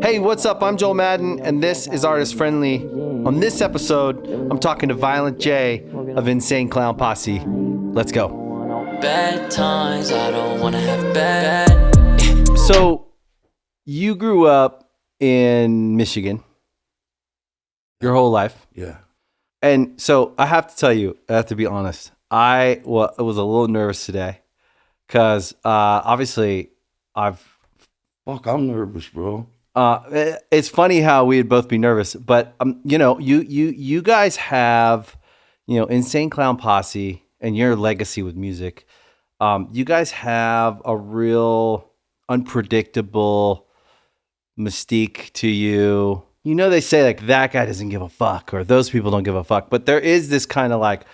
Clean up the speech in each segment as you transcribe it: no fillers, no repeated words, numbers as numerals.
Hey, what's up? I'm Joel Madden, and this is Artist Friendly. On this episode, I'm talking to Violent J of Insane Clown Posse. Let's go. Bad times, I don't want to have bad. So, you grew up in Michigan your whole life. Yeah. And so, I have to tell you, I have to be honest, I was a little nervous today because obviously Fuck, I'm nervous, bro. it's funny how we'd both be nervous, but you guys have, Insane Clown Posse and your legacy with music. You guys have a real unpredictable mystique to you. You know, they say like that guy doesn't give a fuck, or those people don't give a fuck, but there is this kind of like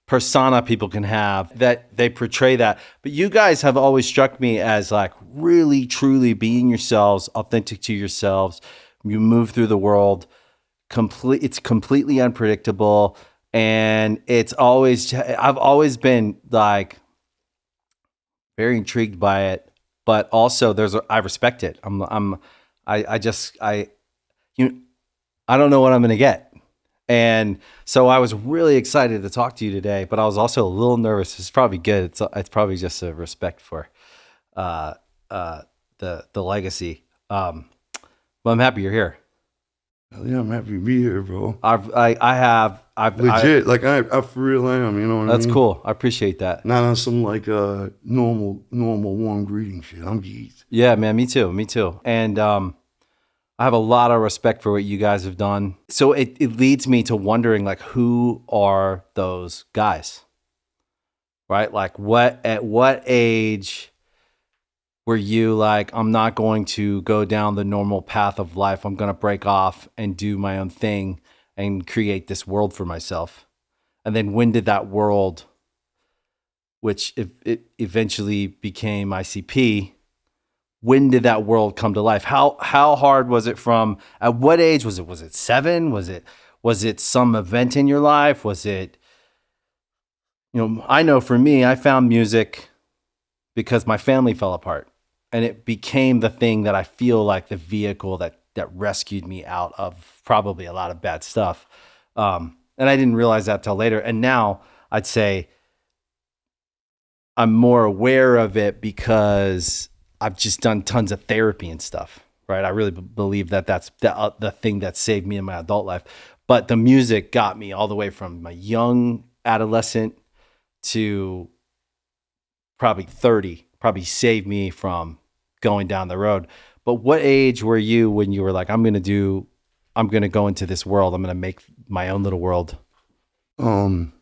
persona people can have that they portray that. But you guys have always struck me as like really truly being yourselves, authentic to yourselves. You move through the world it's completely unpredictable, and I've always been like very intrigued by it, but also I respect it. I don't know what I'm going to get. And so I was really excited to talk to you today, but I was also a little nervous. It's probably good. It's probably just a respect for the legacy. But I'm happy you're here. Hell yeah, I'm happy to be here, bro. I've Legit, I for real am, you know what I mean? That's cool. I appreciate that. Not on some like normal warm greeting shit. I'm geeked. Yeah, man, me too. And I have a lot of respect for what you guys have done. So it leads me to wondering, like, who are those guys? Right? Like, at what age were you like, I'm not going to go down the normal path of life. I'm going to break off and do my own thing and create this world for myself. And then when did that world, which it eventually became ICP, when did that world come to life? How hard was it at what age was it? Was it 7? Was it some event in your life? Was it, I know for me, I found music because my family fell apart, and it became the thing that I feel like the vehicle that rescued me out of probably a lot of bad stuff. And I didn't realize that till later. And now I'd say I'm more aware of it because I've just done tons of therapy and stuff, right? I really believe that that's the thing that saved me in my adult life. But the music got me all the way from my young adolescent to probably 30, probably saved me from going down the road. But what age were you when you were like, I'm going to go into this world. I'm going to make my own little world. When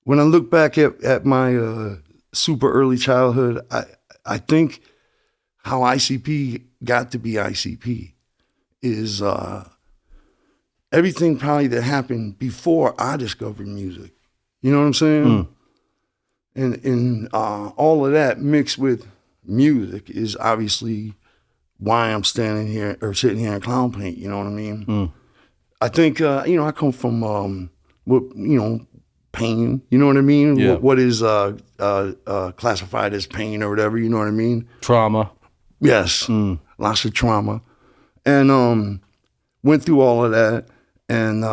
I look back at my super early childhood, I think how ICP got to be ICP is everything probably that happened before I discovered music. You know what I'm saying? And all of that mixed with music is obviously why I'm sitting here in clown paint. You know what I mean? I think I come from pain, you know what I mean? Yeah. What is classified as pain or whatever, you know what I mean? Trauma. Yes, lots of trauma. And went through all of that, and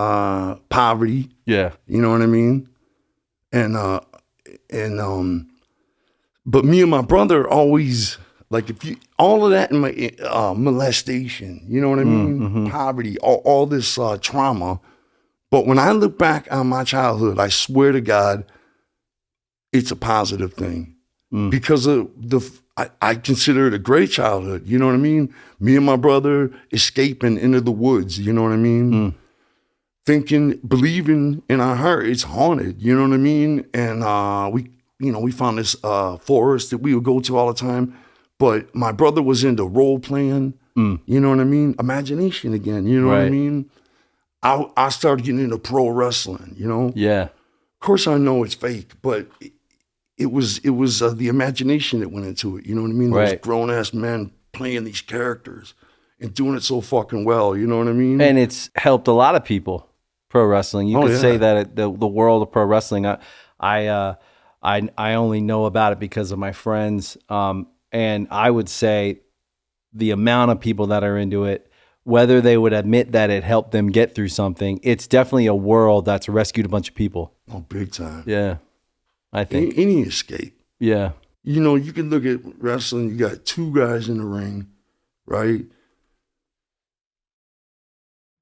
poverty. Yeah. You know what I mean? But me and my brother always, like, all of that in my molestation, you know what I mean? Poverty, all this trauma. But when I look back on my childhood, I swear to God, it's a positive thing. Because of I consider it a great childhood, you know what I mean? Me and my brother escaping into the woods, you know what I mean? Believing in our heart, it's haunted, you know what I mean? And we found this forest that we would go to all the time. But my brother was into role playing, you know what I mean? Imagination again, you know what I mean? I started getting into pro wrestling, you know? Yeah. Of course I know it's fake, but it was the imagination that went into it, you know what I mean? Right. Those grown-ass men playing these characters and doing it so fucking well, you know what I mean? And it's helped a lot of people, pro wrestling. You could say that the world of pro wrestling, I only know about it because of my friends. And I would say the amount of people that are into it, whether they would admit that it helped them get through something, it's definitely a world that's rescued a bunch of people. Oh, big time. Yeah, I think. Any escape. Yeah. You know, you can look at wrestling, you got two guys in the ring, right?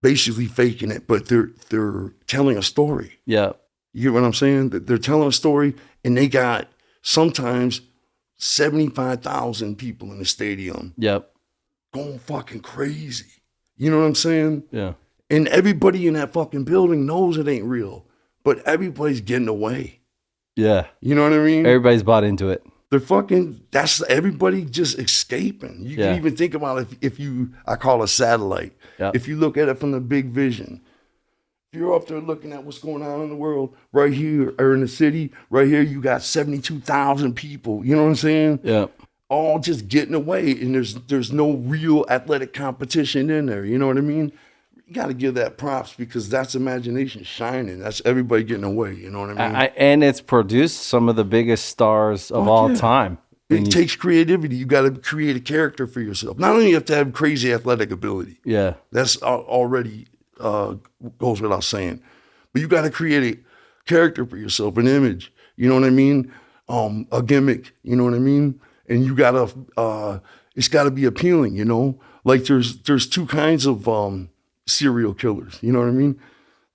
Basically faking it, but they're telling a story. Yeah. You get what I'm saying? They're telling a story, and they got sometimes 75,000 people in the stadium. Yep. Going fucking crazy. You know what I'm saying? Yeah. And everybody in that fucking building knows it ain't real, but everybody's getting away. Yeah. You know what I mean? Everybody's bought into it. They're fucking, that's everybody just escaping. You can even think about if you, I call it satellite. Yep. If you look at it from the big vision, if you're up there looking at what's going on in the world, right here, or in the city, right here, you got 72,000 people. You know what I'm saying? Yeah. All just getting away, and there's no real athletic competition in there. You know what I mean? You got to give that props because that's imagination shining. That's everybody getting away. You know what I mean? And it's produced some of the biggest stars of all time. It takes creativity. You got to create a character for yourself. Not only you have to have crazy athletic ability. Yeah. That's already goes without saying. But you got to create a character for yourself, an image. You know what I mean? A gimmick. You know what I mean? And you got to, it's got to be appealing, you know? Like there's two kinds of serial killers. You know what I mean?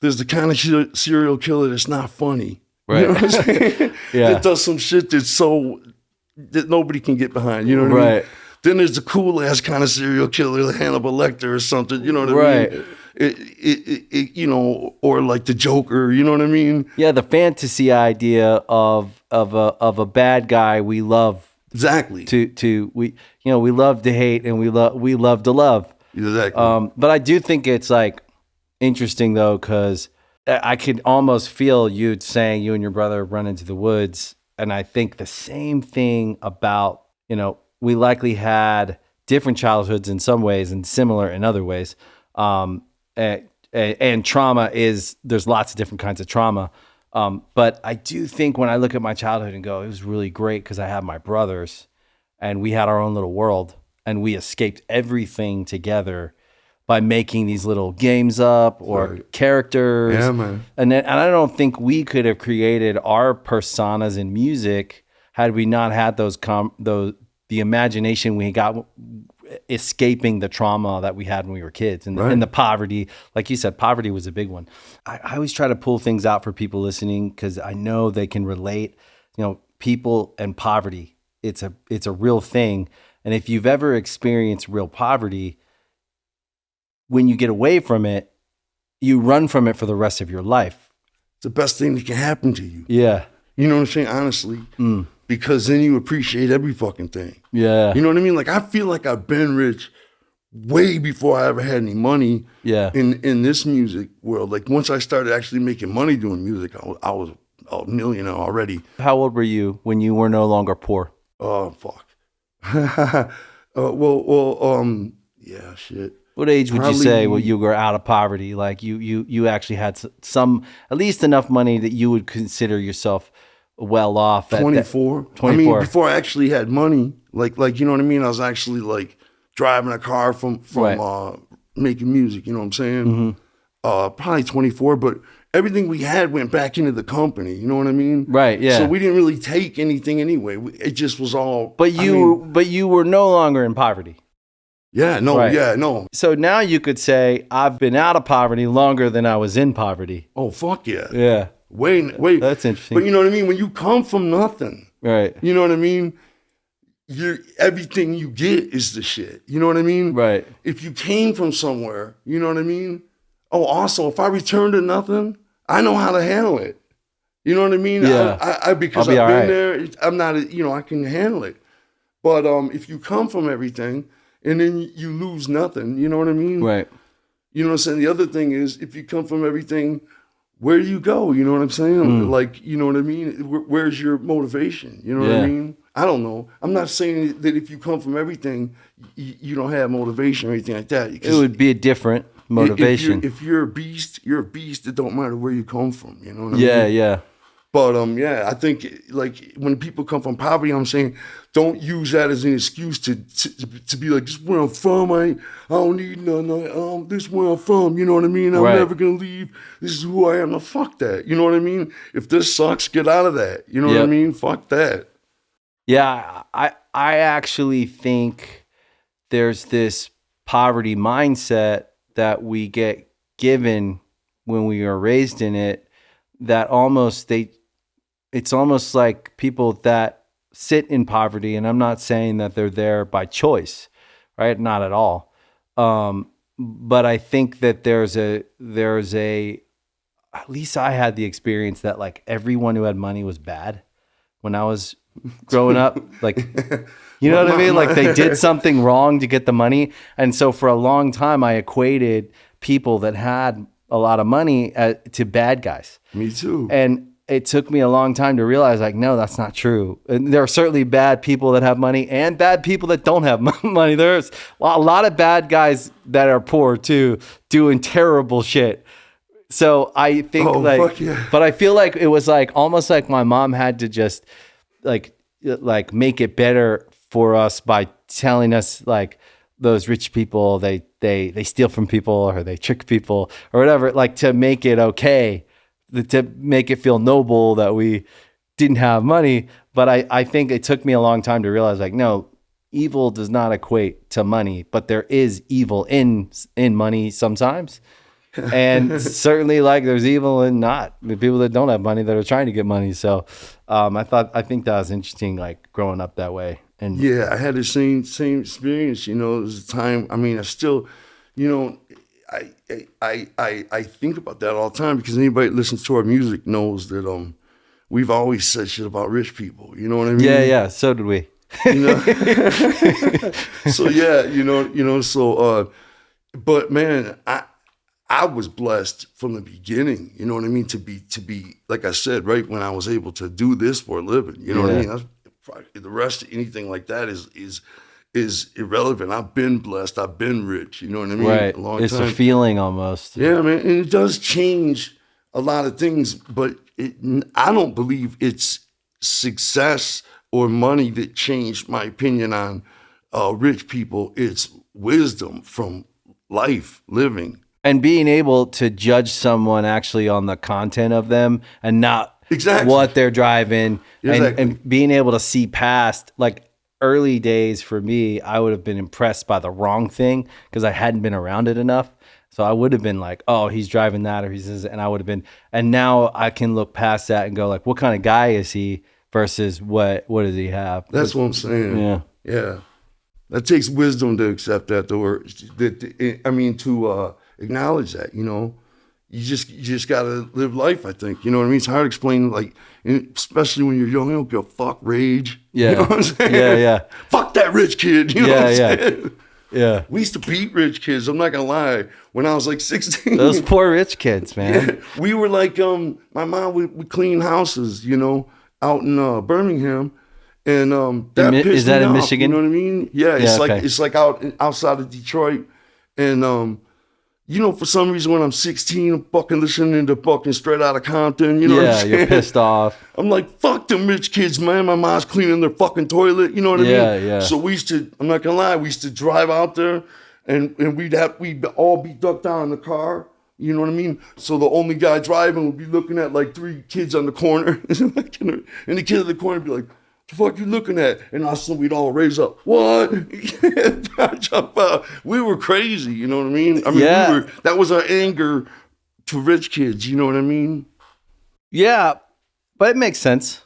There's the kind of serial killer that's not funny. Right. You know what I'm saying? Yeah. That does some shit that nobody can get behind. You know what I mean? Right. Then there's the cool ass kind of serial killer, like Hannibal Lecter or something. You know what I Right. mean? It you know, or like the Joker. You know what I mean? Yeah, the fantasy idea of a bad guy we love. Exactly. We love to hate and we love to love. Exactly. But I do think it's like interesting though, because I could almost feel you saying you and your brother run into the woods, and I think the same thing about, you know, we likely had different childhoods in some ways and similar in other ways. And trauma there's lots of different kinds of trauma. But I do think when I look at my childhood and go, it was really great because I had my brothers and we had our own little world and we escaped everything together by making these little games up or characters. Yeah, man. And I don't think we could have created our personas in music had we not had the imagination we got escaping the trauma that we had when we were kids and the poverty. Like you said, poverty was a big one. I always try to pull things out for people listening because I know they can relate. You know, people and poverty, it's a real thing. And if you've ever experienced real poverty, when you get away from it, you run from it for the rest of your life. It's the best thing that can happen to you. Yeah. You know what I'm saying? Honestly. Because then you appreciate every fucking thing. Yeah. You know what I mean? Like, I feel like I've been rich way before I ever had any money in this music world. Like, once I started actually making money doing music, I was a millionaire already. How old were you when you were no longer poor? Oh, fuck. Yeah, shit. What age would you say when you were out of poverty? Like you actually had some, at least enough money that you would consider yourself well off. 24. 24. I mean, before I actually had money, like you know what I mean? I was actually like driving a car from making music, you know what I'm saying? Probably 24, but everything we had went back into the company, you know what I mean? Right, yeah. So we didn't really take anything anyway. It just was all. But you were no longer in poverty. Yeah, no, Right. yeah, no. So now you could say I've been out of poverty longer than I was in poverty. Oh, fuck yeah. Yeah. Wait. That's interesting. But you know what I mean? When you come from nothing, Right. you know what I mean? Everything you get is the shit. You know what I mean? Right. If you came from somewhere, you know what I mean? Oh, also, if I return to nothing, I know how to handle it. You know what I mean? Yeah. Because I'll be I've been all right. there, I'm not, I can handle it. But if you come from everything and then you lose nothing, you know what I mean? Right. You know what I'm saying? The other thing is, if you come from everything, where do you go? You know what I'm saying? Like, you know what I mean? Where's your motivation? You know what I mean? I don't know. I'm not saying that if you come from everything, you don't have motivation or anything like that. It would be a different motivation. If you're a beast, you're a beast. It don't matter where you come from. You know what I mean? Yeah. But yeah, I think like when people come from poverty, I'm saying don't use that as an excuse to be like, this is where I'm from. I don't need none. This is where I'm from. You know what I mean? I'm Right. never gonna leave. This is who I am. No, fuck that. You know what I mean? If this sucks, get out of that. You know what I Yep. mean? Fuck that. Yeah, I actually think there's this poverty mindset that we get given when we are raised in it, that it's almost like people that sit in poverty, and I'm not saying that they're there by choice, right? Not at all. But I think that there's a at least I had the experience that like everyone who had money was bad when I was growing up. Like, you know what I mean? Like they did something wrong to get the money. And so for a long time, I equated people that had a lot of money to bad guys. Me too. And it took me a long time to realize, like, no, that's not true. And there are certainly bad people that have money and bad people that don't have money. There's a lot of bad guys that are poor too, doing terrible shit. So I think fuck yeah. but I feel like it was like almost like my mom had to just like make it better for us by telling us like those rich people, they steal from people or they trick people or whatever, like to make it okay, to make it feel noble that we didn't have money. But I think it took me a long time to realize like, no, evil does not equate to money, but there is evil in money sometimes. And certainly like there's evil in not the people that don't have money that are trying to get money. So I think that was interesting, like growing up that way. And yeah, I had the same experience. You know, it was a time. I mean, I still, you know, I think about that all the time because anybody that listens to our music knows that we've always said shit about rich people. You know what I mean? yeah. So did we. You know? So yeah, you know. So, but man, I was blessed from the beginning. You know what I mean? To be like I said, right when I was able to do this for a living. You know what I mean? The rest of anything like that is irrelevant. I've been blessed. I've been rich. You know what I mean? Right. A long It's time. a feeling almost. Yeah, man, and it does change a lot of things, but I don't believe it's success or money that changed my opinion on rich people. It's wisdom from life, living. And being able to judge someone actually on the content of them and not Exactly. what they're driving, Exactly. and being able to see past, like early days for me, I would have been impressed by the wrong thing because I hadn't been around it enough. So I would have been like, oh, he's driving that, or he's this, and I would have been, and now I can look past that and go like, what kind of guy is he versus what does he have? That's what I'm saying. Yeah. Yeah. That takes wisdom to accept that, or to acknowledge that, you know. You just gotta live life, I think. You know what I mean? It's hard to explain, like, especially when you're young, you don't give a fuck, rage. Yeah. You know what I'm saying? Yeah. Fuck that rich kid. You know what I'm saying? Yeah. We used to beat rich kids. I'm not gonna lie. When I was like 16, Those poor rich kids, man. we were like, my mom would clean houses, you know, out in Birmingham, and that pissed is that me in off, Michigan? You know what I mean? Yeah, it's okay. it's like outside of Detroit, and you know, for some reason when I'm 16, I'm fucking listening to fucking Straight Outta Compton. You know what I'm saying? You're pissed off. I'm like, fuck them rich kids, man. My mom's cleaning their fucking toilet. You know what I mean? Yeah. So we used to, I'm not gonna lie, we used to drive out there and we'd all be ducked down in the car. You know what I mean? So the only guy driving would be looking at like three kids on the corner. And the kid in the corner would be like, the fuck you looking at? And all of a sudden we'd all raise up. What? I jump out. We were crazy, you know what I mean? I mean, that was our anger to rich kids, you know what I mean? Yeah, but it makes sense.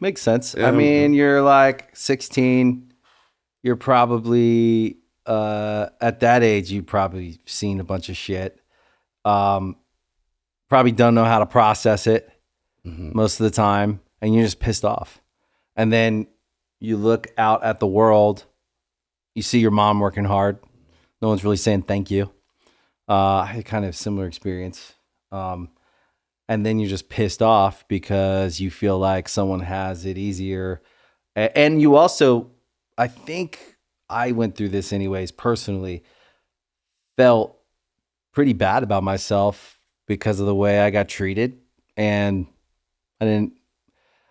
Makes sense. Yeah. I mean, you're like 16. You're probably at that age, you've probably seen a bunch of shit. Probably don't know how to process it most of the time, and you're just pissed off. And then you look out at the world, you see your mom working hard. No one's really saying thank you. I had kind of similar experience. And then you're just pissed off because you feel like someone has it easier. And you also, I think I went through this anyways, personally, felt pretty bad about myself because of the way I got treated. And I didn't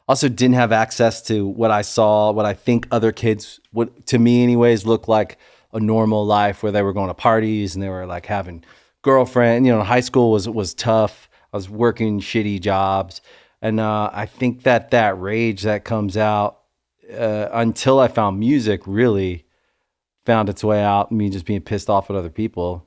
also didn't have access to what I saw, what I think other kids would, to me anyways, look like a normal life where they were going to parties and they were like having girlfriend. High school was tough. I was working shitty jobs, and I think that rage that comes out until I found music really found its way out. Me just being pissed off at other people.